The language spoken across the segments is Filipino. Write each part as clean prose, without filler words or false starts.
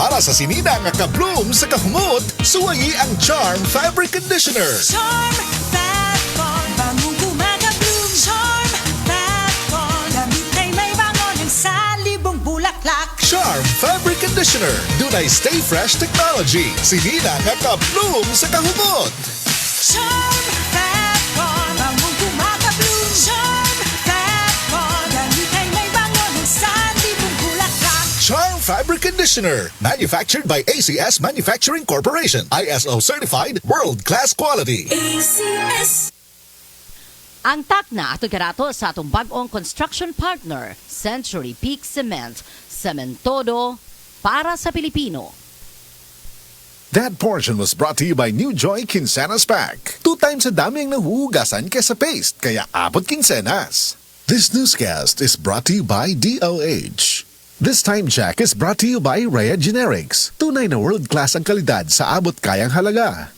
Para sa sinina nga ka-bloom sa kahumot, suwayi ang Charm Fabric Conditioner. Charm Fat Fall, bagong kumaka-bloom. Charm Fat Fall, damit ay may bangon ng salibong bulaklak. Charm Fabric Conditioner. Dunay Stay Fresh Technology. Sinina nga ka-bloom sa kahumot. Charm Fat Fall, bagong kumaka-bloom. Charm Fat Fall, damit ay may bangon ng salibong bulaklak. Charm Fabric Conditioner. Manufactured by ACS Manufacturing Corporation. ISO certified, world-class quality. ACS. Ang takna ato karato sa atong bag-ong construction partner, Century Peak Cement. Cementodo para sa Pilipino. That portion was brought to you by New Joy Quincenas Pack. 2 times sa dami ang nahuhugasan kesa paste, kaya abot quincenas. This newscast is brought to you by DOH. This time check is brought to you by Rhea Generics. Tunay na world-class ang kalidad sa abot kayang halaga.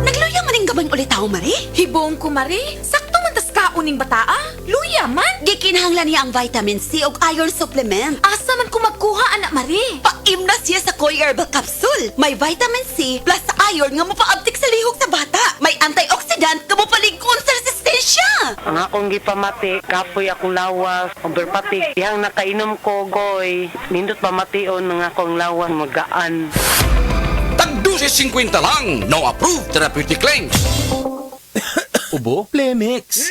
Nagluya maning gabay ulit ako, Mari? Hibong ko, Mari. Sakto man tas kauning bataa. Luya man. Gikinahanglan niya ang vitamin C o iron supplement. Asa man ko magkuha, anak Mari? Paimna siya sa Koi Herbal Capsule. May vitamin C plus iron nga mapaabtik sa lihok sa bata. May antioxidant nga mapaligkon sa resistensya. Ang akong gipamati, kapoy akong lawas, overpatik. Yang nakainom ko, goy, nindot pamation ng akong lawas, magaan. Tagdusi 50 lang, no approved therapeutic claims. Ubo? Plemix.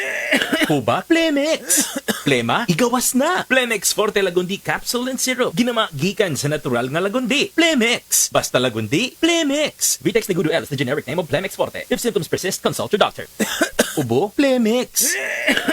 Huba? Plemix. Plema? Igawas na. Plemix Forte Lagundi Capsule and Syrup. Ginama gikan sa natural nga lagundi. Plemix. Basta lagundi, Plemix. Vitex Negudo L is the generic name of Plemix Forte. If symptoms persist, consult your doctor. Ubo? Plemix.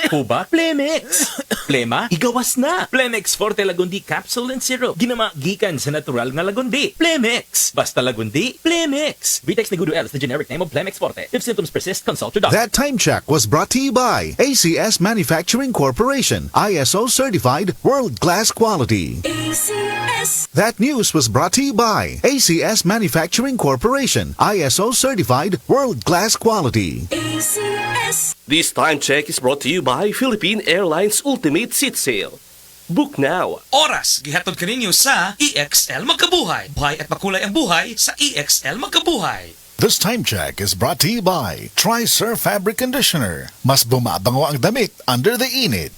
Huba? Plemix. Plema? Igawas na. Plemix Forte Lagundi Capsule and Syrup. Ginama gikan sa natural nga lagundi. Plemix. Basta lagundi, Plemix. Vitex Negudo L is the generic name of Plemix Forte. If symptoms persist, consult your doctor. That time check was brought to you by ACS Manufacturing Corporation. ISO certified, world-class quality. ACS. That news was brought to you by ACS Manufacturing Corporation. ISO certified, world-class quality. ACS. This time check is brought to you by Philippine Airlines Ultimate Seat Sale. Book now. Oras, gihatod kaninyo sa EXL Magkabuhay. Buhay at makulay ang buhay sa EXL Magkabuhay. This time check is brought to you by Tri-Sur Fabric Conditioner. Mas bumabango ang damit under the init.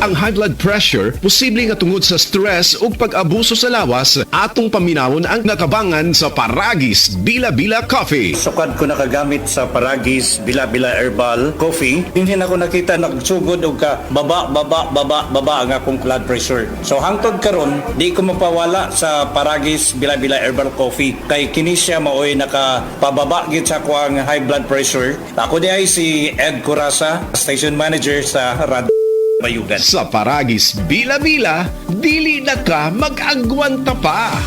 Ang high blood pressure posible nga tungod sa stress ug pag-abuso sa lawas atong paminawon ang natabangan sa Paragis Bila-Bila Coffee. Sukad ko nakagamit sa Paragis Bila-Bila Herbal Coffee. Hindi na ko nakita nagsugod og ka baba ang akong blood pressure. So hangtod karon di ko mapawala sa Paragis Bila-Bila Herbal Coffee kay kini siya maoy nakapababa gid sa ko ang high blood pressure. Ako di ay si Ed Curasa, station manager sa Radio Bayugan. Sa Paragis Bila-Bila, dili na ka mag-agwanta pa.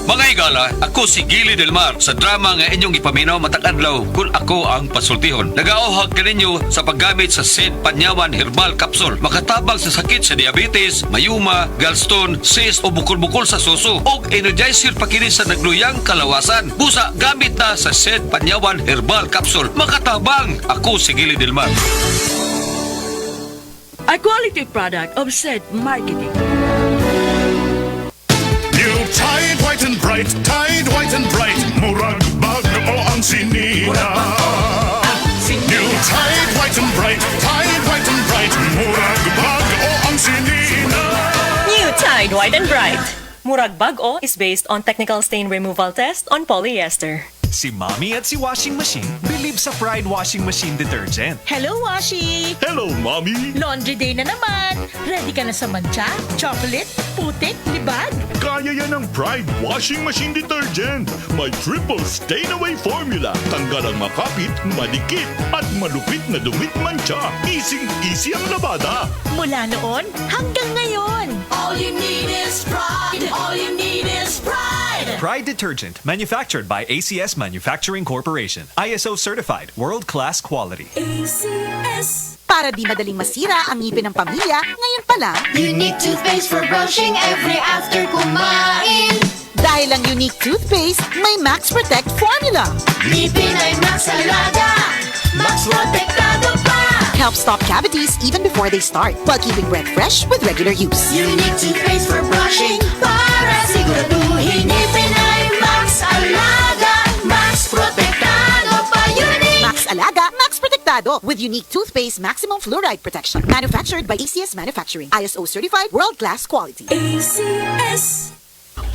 Mga igala, ako si Gili Del Mar sa drama nga inyong ipaminaw matag adlaw kung ako ang pasultihon. Nagaohag kaninyo sa paggamit sa Sid Panyawan Herbal Capsule. Makatabang sa sakit sa diabetes, mayuma, gallstone, cyst o bukol-bukol sa suso. Og energizer pa kini sa nagluyang kalawasan. Busa, gamit na sa Sid Panyawan Herbal Capsule. Makatabang, ako si Gili Del Mar. A quality product of said marketing. New Tide White and Bright, Tide White and Bright, murag bago ang sinina. New Tide White and Bright, Tide White and Bright, murag bago ang sinina. New Tide White and Bright. Murag Bago is based on technical stain removal test on polyester. Si Mommy at si Washing Machine believe sa Pride Washing Machine Detergent. Hello, Washi! Hello, Mommy! Laundry day na naman! Ready ka na sa mancha, chocolate, putik, libag? Kaya yan ang Pride Washing Machine Detergent. May triple stain-away formula. Tanggal ang makapit, madikit, at malupit na dumit mancha. Easy ang labada. Mula noon hanggang ngayon. All you need is pride. All you need is pride. Pride Detergent, manufactured by ACS Manufacturing Corporation. ISO certified, world-class quality. ACS. Para di madaling masira ang ngipin ng pamilya, ngayon pa lang, Unique toothpaste for brushing every after kumain. Dahil ang unique toothpaste, may Max Protect formula. Ngipin ay Max Alaga. Max Protectado pa. Helps stop cavities even before they start, while keeping breath fresh with regular use. Unique toothpaste for brushing para sigurado. sigurado with unique toothpaste maximum fluoride protection. Manufactured by ACS Manufacturing. ISO certified world-class quality. ACS.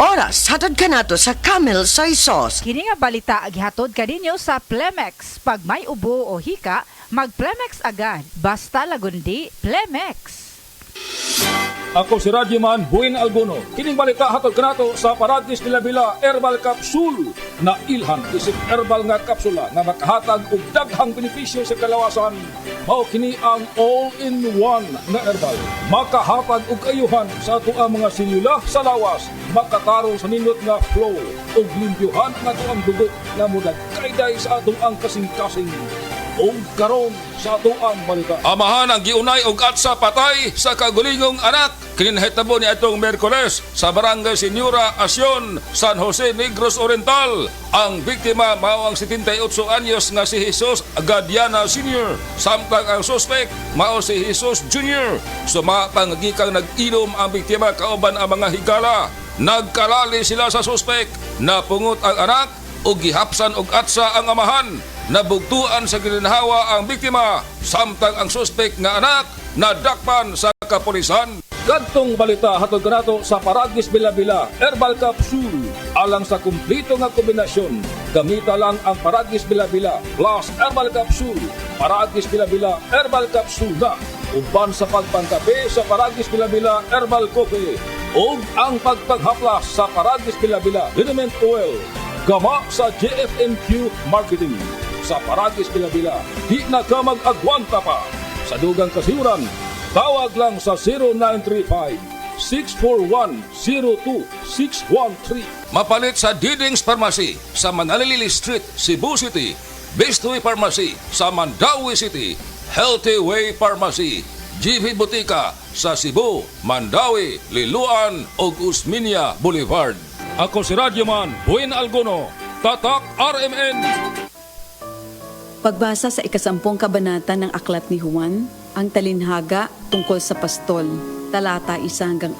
Oras, hatod ka nato sa Camel Soy Sauce. Kini nga balita aghatod kaninyo sa Plemex. Pag may ubo o hika, mag-Plemex agad. Basta lagundi, Plemex. Ako si Radyoman Buin Alguno. Kining balita hatod kanato sa Paragis Bila-Bila Herbal Capsule na ilhan isip herbal nga kapsula nga makahatag og daghang benepisyo sa kalawasan. Mao kini ang all-in-one na herbal. Makahatag og ayuhan sa ato ang mga selula sa lawas, makatarong sa nindot nga flow ug limpyuhan ang ato ang dugo nga mudagkayday sa atong ang kasing-kasing. O karon sa atuang balita. Amahan ang giunay og atsa patay sa kagulingong anak. Kininahitabo ni atong Merkules sa Barangay Senyora Asyon, San Jose Negros Oriental. Ang biktima mao ang 78 anyos nga si Jesus Agadiana Sr. Samtang ang suspect mao si Jesus Jr. Sumatang gikang nag-inom ang biktima kauban ang mga higala. Nagkalali sila sa suspect. Napungot ang anak o gihapsan og atsa ang amahan. Nabugtuan sa gilinhawa ang biktima samtang ang suspect nga anak nadakpan sa kapulisan. Kadtong balita hatod kanato sa Paragis Bila-Bila Herbal Capsule. Alang sa kumplito nga kombinasyon, gamita lang ang Paragis Bila-Bila plus Herbal Capsule. Paragis Bila-Bila Herbal Capsule na uban sa pagpangkape sa Paragis Bila-Bila Herbal Coffee o ang pagpaghaplas sa Paragis Bila-Bila Liniment Oil. Gama sa JFNQ Marketing. Sa Paragis Bila-Bila, di na ka mag-agwanta pa. Sa dugang kasiuran, tawag lang sa 0935-641-02613. Mapalit sa Diding's Pharmacy sa Manalili Street, Cebu City. Bestway Pharmacy sa Mandawi City. Healthy Way Pharmacy, GV Butika sa Cebu, Mandawi, Liloan ug Usmeña Boulevard. Ako si Radyoman Buin Alguno, Tatak RMN. Pagbasa sa ikasampung kabanata ng Aklat ni Juan, ang talinhaga tungkol sa pastol, talata 1-42.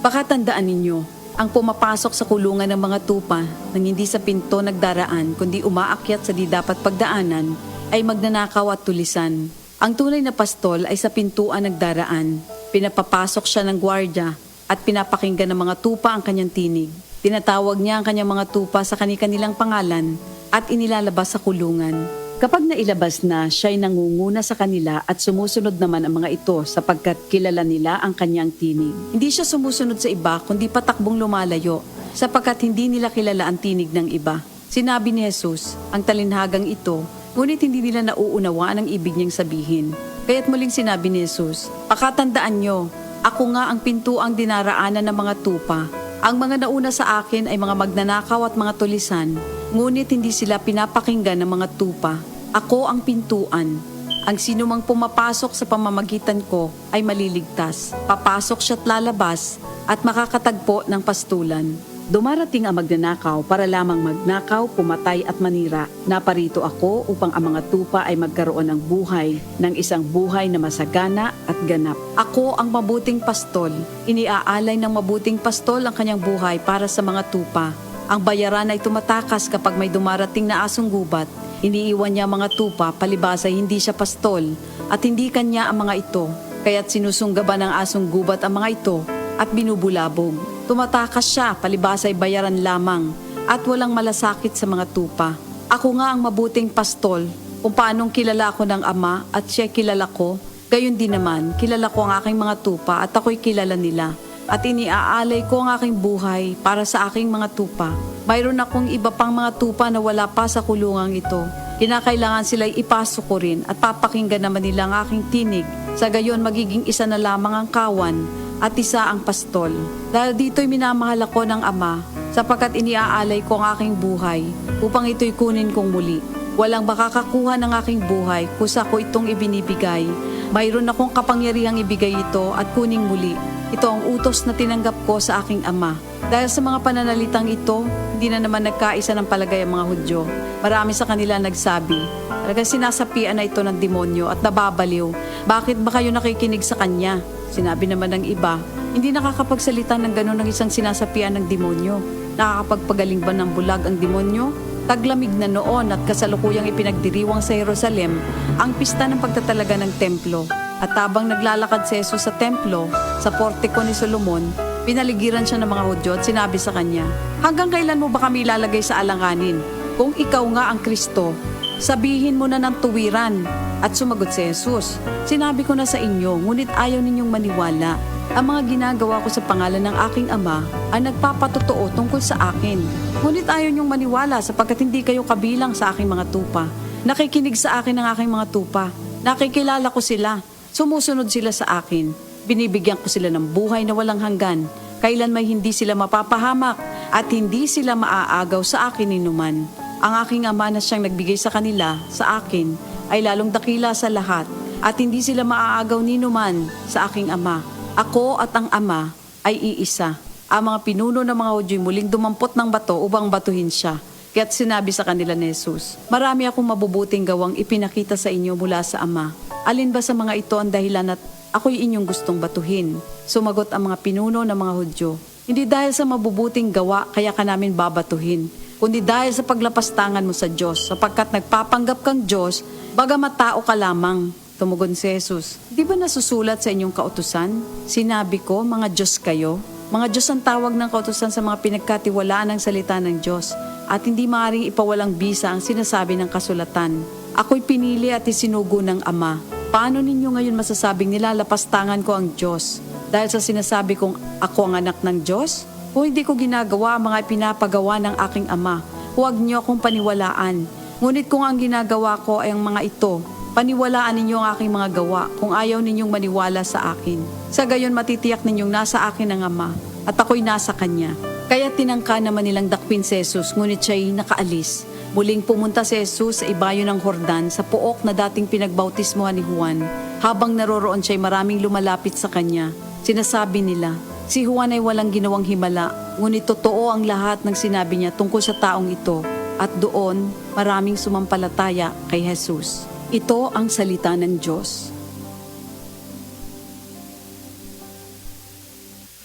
Pakatandaan ninyo, ang pumapasok sa kulungan ng mga tupa nang hindi sa pinto nagdaraan kundi umaakyat sa di dapat pagdaanan ay magnanakaw at tulisan. Ang tunay na pastol ay sa pintuan nagdaraan. Pinapapasok siya ng gwardya at pinapakinggan ng mga tupa ang kanyang tinig. Tinatawag niya ang kanyang mga tupa sa kanilang pangalan at inilalabas sa kulungan. Kapag nailabas na, siya'y nangunguna sa kanila at sumusunod naman ang mga ito sapagkat kilala nila ang kanyang tinig. Hindi siya sumusunod sa iba kundi patakbong lumalayo sapagkat hindi nila kilala ang tinig ng iba. Sinabi ni Jesus, ang talinhagang ito, ngunit hindi nila nauunawaan ang ibig niyang sabihin. Kaya't muling sinabi ni Jesus, pakatandaan nyo, ako nga ang pintuang dinaraanan ng mga tupa. Ang mga nauna sa akin ay mga magnanakaw at mga tulisan, ngunit hindi sila pinapakinggan ng mga tupa. Ako ang pintuan. Ang sinumang pumapasok sa pamamagitan ko ay maliligtas. Papasok siya't lalabas at makakatagpo ng pastulan. Dumarating ang magnanakaw para lamang magnakaw, pumatay at manira. Naparito ako upang ang mga tupa ay magkaroon ng buhay, ng isang buhay na masagana at ganap. Ako ang mabuting pastol. Iniaalay ng mabuting pastol ang kanyang buhay para sa mga tupa. Ang bayaran ay tumatakas kapag may dumarating na asong gubat. Iniiwan niya mga tupa, palibas ay hindi siya pastol at hindi kanya ang mga ito. Kaya't sinusunggaban ng asong gubat ang mga ito at binubulabog. Tumatakas siya, palibas ay bayaran lamang at walang malasakit sa mga tupa. Ako nga ang mabuting pastol, kung paanong kilala ko ng Ama at siya kilala ko, gayon din naman, kilala ko ang aking mga tupa at ako'y kilala nila. At iniaalay ko ang aking buhay para sa aking mga tupa. Mayroon akong iba pang mga tupa na wala pa sa kulungang ito. Kinakailangan sila'y ipasok ko rin at papakinggan naman nila ang aking tinig. Sa gayon magiging isa na lamang ang kawan at isa ang pastol. Dahil dito'y minamahal ako ng Ama, sapagkat iniaalay ko ang aking buhay, upang ito'y kunin kong muli. Walang makakakuha ng aking buhay, kusa ko itong ibinibigay. Mayroon akong kapangyarihang ibigay ito at kuning muli. Ito ang utos na tinanggap ko sa aking Ama. Dahil sa mga pananalitang ito, hindi na naman nagkaisa ng palagay ang mga Hudyo. Marami sa kanila nagsabi, talagang sinasapian na ito ng demonyo at nababaliw. Bakit ba kayo nakikinig sa kanya? Sinabi naman ng iba, hindi nakakapagsalita ng gano'n ng isang sinasapian ng demonyo. Nakakapagpagaling ba ng bulag ang demonyo? Taglamig na noon at kasalukuyang ipinagdiriwang sa Jerusalem ang pista ng pagtatalaga ng templo. At habang naglalakad si Jesus sa templo, sa portiko ni Solomon, pinaligiran siya ng mga Hudyo at sinabi sa kanya, "Hanggang kailan mo ba kami ilalagay sa alanganin? Kung ikaw nga ang Kristo, sabihin mo na ng tuwiran." At sumagot si Jesus, "Sinabi ko na sa inyo, ngunit ayaw ninyong maniwala. Ang mga ginagawa ko sa pangalan ng aking Ama ay nagpapatotoo tungkol sa akin. Ngunit ayaw niyong maniwala sapagkat hindi kayo kabilang sa aking mga tupa. Nakikinig sa akin ang aking mga tupa. Nakikilala ko sila. Sumusunod sila sa akin. Binibigyan ko sila ng buhay na walang hanggan. Kailan may hindi sila mapapahamak at hindi sila maaagaw sa akin ninuman. Ang aking Ama na siyang nagbigay sa kanila, sa akin, ay lalong dakila sa lahat at hindi sila maaagaw ninuman sa aking Ama. Ako at ang Ama ay iisa." Ang mga pinuno ng mga Hudyo muling dumampot ng bato upang batuhin siya. Kaya't sinabi sa kanila ni Jesus, "Marami akong mabubuting gawang ipinakita sa inyo mula sa Ama. Alin ba sa mga ito ang dahilan at ako'y inyong gustong batuhin?" Sumagot ang mga pinuno ng mga Hudyo, "Hindi dahil sa mabubuting gawa kaya ka namin babatuhin, kundi dahil sa paglapastangan mo sa Diyos, sapagkat nagpapanggap kang Diyos, bagamat tao ka lamang." Tumugon si Jesus, "Di ba nasusulat sa inyong kautusan? Sinabi ko, mga Diyos kayo. Mga Diyos ang tawag ng kautusan sa mga pinagkatiwalaan ng salita ng Diyos, at hindi maaaring ipawalang bisa ang sinasabi ng kasulatan. Ako'y pinili at isinugo ng Ama. Paano ninyo ngayon masasabing nilalapastangan ko ang Diyos? Dahil sa sinasabi kong ako ang anak ng Diyos? Kung hindi ko ginagawa ang mga pinapagawa ng aking Ama, huwag niyo akong paniwalaan. Ngunit kung ang ginagawa ko ay ang mga ito, paniwalaan ninyo ang aking mga gawa kung ayaw ninyong maniwala sa akin. Sa gayon matitiyak ninyong nasa akin ang Ama at ako'y nasa Kanya." Kaya tinangka naman nilang dakpin si Jesus, ngunit siya'y nakaalis. Muling pumunta si Jesus sa ibayo ng Jordan sa pook na dating pinagbautismohan ni Juan. Habang naroroon siya'y maraming lumalapit sa Kanya. Sinasabi nila, "Si Juan ay walang ginawang himala, ngunit totoo ang lahat ng sinabi niya tungkol sa taong ito." At doon, maraming sumampalataya kay Jesus. Ito ang salita ng Diyos.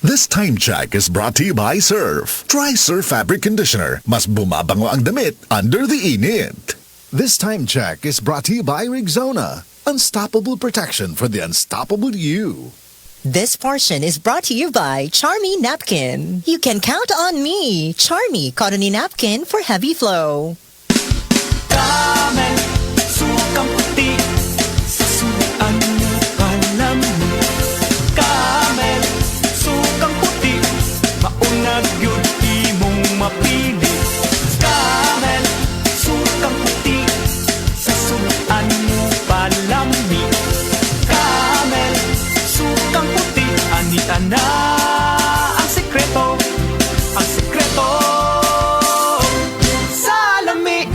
This time check is brought to you by Surf. Try Surf Fabric Conditioner. Mas bumabango ang damit under the init. This time check is brought to you by Rexona. Unstoppable protection for the unstoppable you. This portion is brought to you by Charmy Napkin. You can count on me, Charmy Cottony Napkin for heavy flow. Camel, sukang puti, sa suan mo palamig. Camel, sukang puti, maunag yun imong mapili. Camel, sukang puti, sa suan mo palamig. Camel, sukang puti, anita na ang sekreto, ang sekreto sa lamig.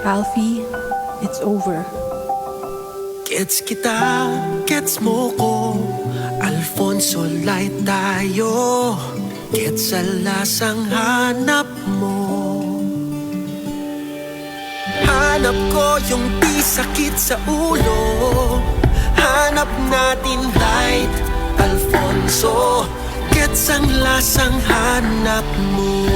Alfie, it's over. Gets kita, gets mo ko, Alfonso light tayo. Gets sa lasang hanap mo. Hanap ko yung di sakit sa ulo. Hanap natin light, Alfonso. Gets ang lasang hanap mo.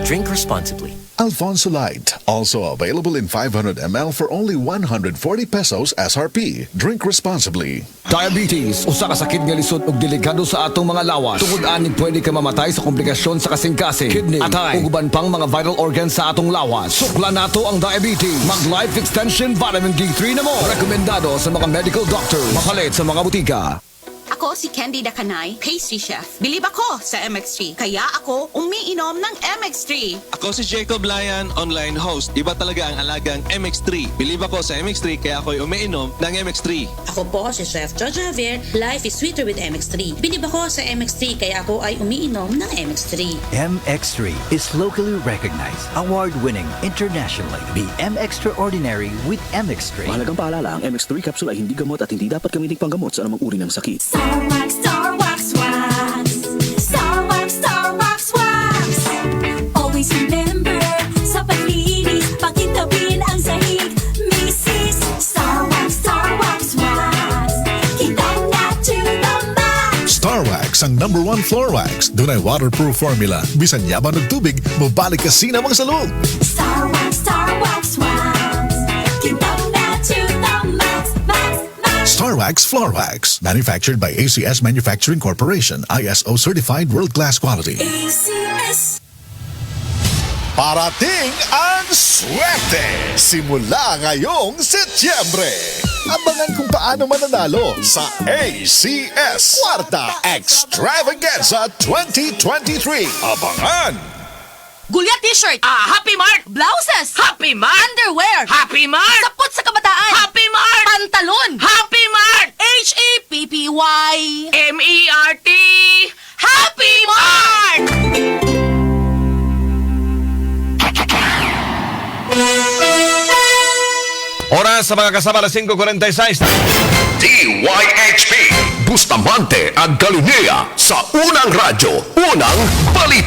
Drink responsibly. Alfonso Light, also available in 500 ml for only 140 pesos SRP. Drink responsibly. Diabetes, usa ka sakit nga lisod ug delikado sa atong mga lawas. Tungod aning pwede ka mamatay sa komplikasyon sa kasing-kasing, kidney, atay, ug uban pang mga vital organs sa atong lawas. Sukla nato ang diabetes. Mag Life Extension Vitamin D3 na mo. Rekomendado sa mga medical doctors. Makalit sa mga butika. Ako si Candy Dakanay, pastry chef. Bilib ako sa MX3, kaya ako umiinom ng MX3. Ako si Jacob Layan, online host. Iba talaga ang alagang MX3. Bilib ako sa MX3, kaya ako'y umiinom ng MX3. Ako po si Chef Jojo Javier. Life is sweeter with MX3. Bilib ako sa MX3, kaya ako ay umiinom ng MX3. MX3 is locally recognized, award-winning internationally. Be MX-traordinary with MX3. Mahalagang paalala, ang MX3 capsule ay hindi gamot at hindi dapat gamitin panggamot sa anumang uri ng sakit. Star Wax Wax. Star Wax Wax. Always remember, sa paglinis, pakitabin ang sahig. Mrs. Star Wax Wax. Kitang na to the max. Star Wax Wax ang #1 floor wax. Dunay waterproof formula. Bisan yaman ng tubig, mabalik ka sinamang sa loob. Star Wax, Kimpang na to the max, max. Star Wax Floor Wax. Manufactured by ACS Manufacturing Corporation. ISO certified world-class quality. ACS. Parating ang swerte! Simula ngayong Setyembre! Abangan kung paano mananalo sa ACS Kwarta Extravaganza 2023. Abangan! Gulya t-shirt. Happy Mart. Blouses. Happy Mart. Underwear. Happy Mart. Sapot sa kabataan. Happy Mart. Pantalon. Happy Mart. HAPPY. MERT. Happy Mart. Oras sa mga kasama na 5:46. DYHP Bustamante at Galilea sa unang radyo, unang balita.